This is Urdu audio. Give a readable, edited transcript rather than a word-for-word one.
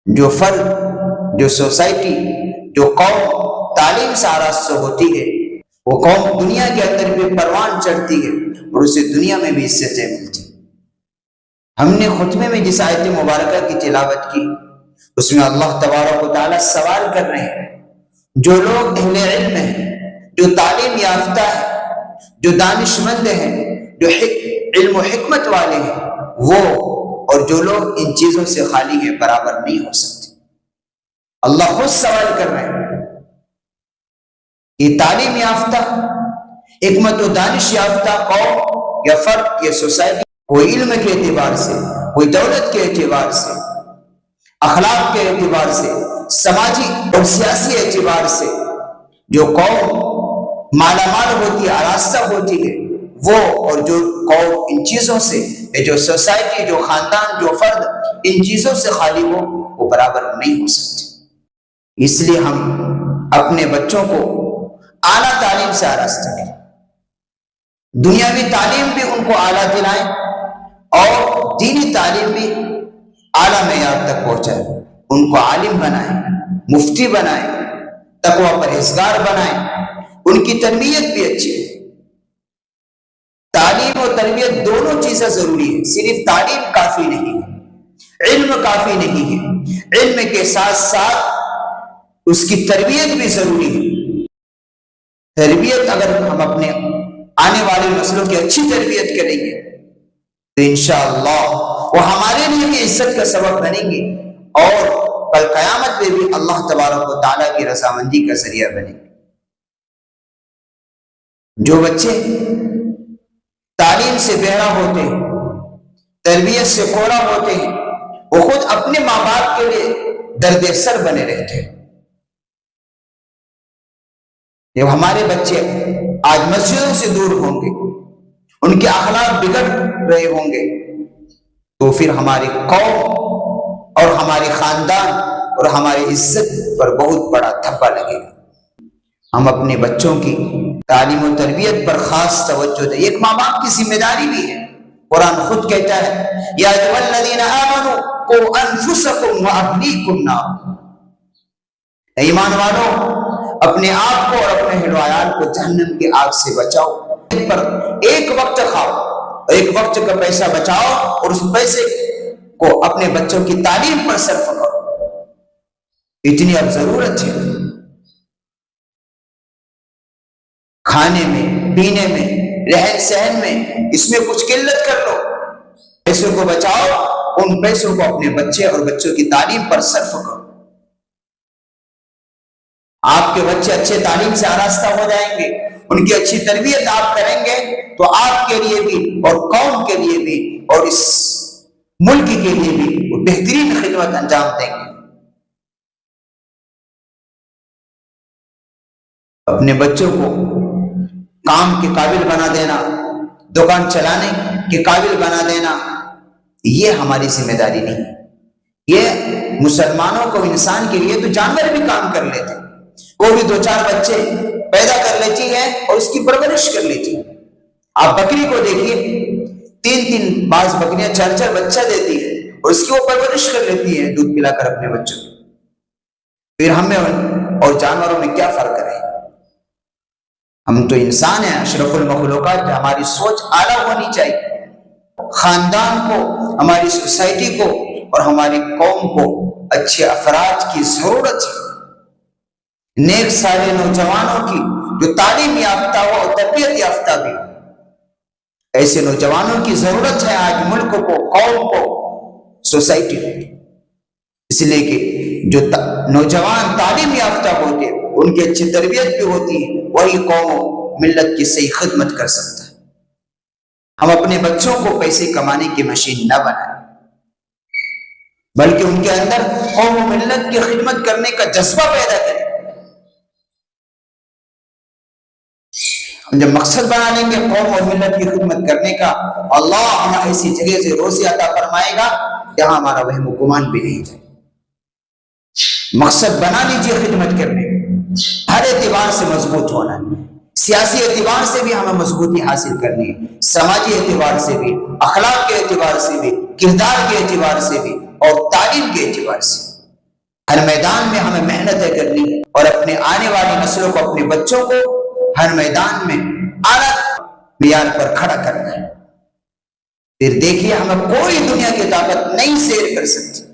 جو فرد، جو سوسائٹی، جو قوم تعلیم سے آراستہ ہوتی ہے، وہ قوم دنیا کے اندر بھی پروان چڑھتی ہے اور اسے دنیا میں بھی عزتیں ملتی۔ ہم نے خطبے میں جس آیت مبارکہ کی تلاوت کی، اس میں اللہ تبارک و تعالیٰ سوال کر رہے ہیں، جو لوگ اہل علم ہیں، جو تعلیم یافتہ ہیں، جو دانش مند ہیں، جو علم و حکمت والے ہیں، وہ اور جو لوگ ان چیزوں سے خالی ہیں برابر نہیں ہو سکتے۔ اللہ خود سوال کر رہے ہیں، یہ تعلیم یافتہ، حکمت و دانش یافتہ قوم یا فرد یا سوسائٹی، کوئی علم کے اعتبار سے، کوئی دولت کے اعتبار سے، اخلاق کے اعتبار سے، سماجی اور سیاسی اعتبار سے جو قوم مالا مال ہوتی ہے، آراستہ ہوتی ہے، وہ اور جو قوم ان چیزوں سے، جو سوسائٹی، جو خاندان، جو فرد ان چیزوں سے خالی ہو، وہ برابر نہیں ہو سکتے۔ اس لیے ہم اپنے بچوں کو اعلیٰ تعلیم سے آراستہ کریں، دنیاوی تعلیم بھی ان کو اعلیٰ دلائیں اور دینی تعلیم بھی اعلیٰ معیار تک پہنچائیں، ان کو عالم بنائیں، مفتی بنائیں، تقوی پرہیزگار بنائیں، ان کی تربیت بھی اچھی ہے۔ تعلیم اور تربیت دونوں چیزیں ضروری ہے، صرف تعلیم کافی نہیں ہے، علم کافی نہیں ہے، علم کے ساتھ ساتھ اس کی تربیت بھی ضروری ہے۔ تربیت اگر ہم اپنے آنے والی نسلوں کی اچھی تربیت کریں گے تو انشاءاللہ وہ ہمارے لیے بھی عزت کا سبب بنیں گے اور کل قیامت میں بھی اللہ تبارک و تعالیٰ کی رضامندی کا ذریعہ بنیں گے۔ جو بچے تعلیم سے بہرا ہوتے ہیں، تربیت سے کوڑا ہوتے ہیں، وہ خود اپنے ماں باپ کے لیے درد سر بنے رہتے ہیں۔ جب ہمارے بچے آج مسجدوں سے دور ہوں گے، ان کے اخلاق بگڑ رہے ہوں گے، تو پھر ہماری قوم اور ہماری خاندان اور ہماری عزت پر بہت بڑا دھبا لگے گا۔ ہم اپنے بچوں کی تعلیم و تربیت پر خاص توجہ دیں، ایک ماں باپ کی ذمہ داری بھی ہے۔ قرآن خود کہتا ہے، یا ایھا الذین آمنوا قوا انفسکم واہلیکم نارا، ایمان والو اپنے آپ کو اور اپنے اہل و عیال کو جہنم کی آگ سے بچاؤ، پر ایک وقت کھاؤ، ایک وقت کا پیسہ بچاؤ اور اس پیسے کو اپنے بچوں کی تعلیم پر صرف کرو، اتنی اب ضرورت ہے۔ کھانے میں، پینے میں، رہن سہن میں، اس میں کچھ قلت کر لو، پیسوں کو بچاؤ، ان پیسوں کو اپنے بچے اور بچوں کی تعلیم پر صرف کرو۔ آپ کے بچے اچھے تعلیم سے آراستہ ہو جائیں گے، ان کی اچھی تربیت آپ کریں گے تو آپ کے لیے بھی اور قوم کے لیے بھی اور اس ملک کے لیے بھی وہ بہترین خدمت انجام دیں گے۔ اپنے بچوں کو کام کے قابل بنا دینا، دکان چلانے کے قابل بنا دینا، یہ ہماری ذمہ داری نہیں ہے۔ یہ مسلمانوں کو، انسان کے لیے تو جانور بھی کام کر لیتے، وہ بھی 2-4 بچے پیدا کر لیتی ہے اور اس کی پرورش کر لیتی ہے۔ آپ بکری کو دیکھیے، 3 بعض بکریاں 4 بچہ دیتی ہے اور اس کی وہ پرورش کر لیتی ہے دودھ پلا کر اپنے بچوں کو۔ پھر ہمیں اور جانوروں میں کیا فرق ہے؟ ہم تو انسان ہیں، اشرف المخلوقات، ہماری سوچ اعلیٰ ہونی چاہیے۔ خاندان کو، ہماری سوسائٹی کو اور ہماری قوم کو اچھے افراد کی ضرورت ہے، نیک سارے نوجوانوں کی جو تعلیم یافتہ ہو اور تربیت یافتہ بھی، ایسے نوجوانوں کی ضرورت ہے آج ملک کو، قوم کو، سوسائٹی کو۔ اس لیے کہ جو نوجوان تعلیم یافتہ ہوتے ہیں، ان کی اچھی تربیت بھی ہوتی ہے، وہی قوم و ملت کی صحیح خدمت کر سکتا ہے۔ ہم اپنے بچوں کو پیسے کمانے کی مشین نہ بنائیں، بلکہ ان کے اندر قوم و ملت کی خدمت کرنے کا جذبہ پیدا کریں۔ ہم جب مقصد بنا لیں گے قوم اور ملت کی خدمت کرنے کا، اللہ ہمیں ایسی جگہ سے روزی عطا فرمائے گا جہاں ہمارا وہم و گمان بھی نہیں جائے۔ مقصد بنا لیجیے خدمت کرنے کا، ہر اعتبار سے مضبوط ہونا ہے، سیاسی اعتبار سے بھی ہمیں مضبوطی حاصل کرنی ہے، سماجی اعتبار سے بھی، اخلاق کے اعتبار سے بھی، کردار کے اعتبار سے بھی اور تعلیم کے اعتبار سے۔ ہر میدان میں ہمیں محنتیں کرنی ہے اور اپنے آنے والی نسلوں کو، اپنے بچوں کو ہر میدان میں اعلیٰ معیار پر کھڑا کرنا ہے۔ پھر دیکھیے ہمیں کوئی دنیا کی طاقت نہیں سیر کر سکتی۔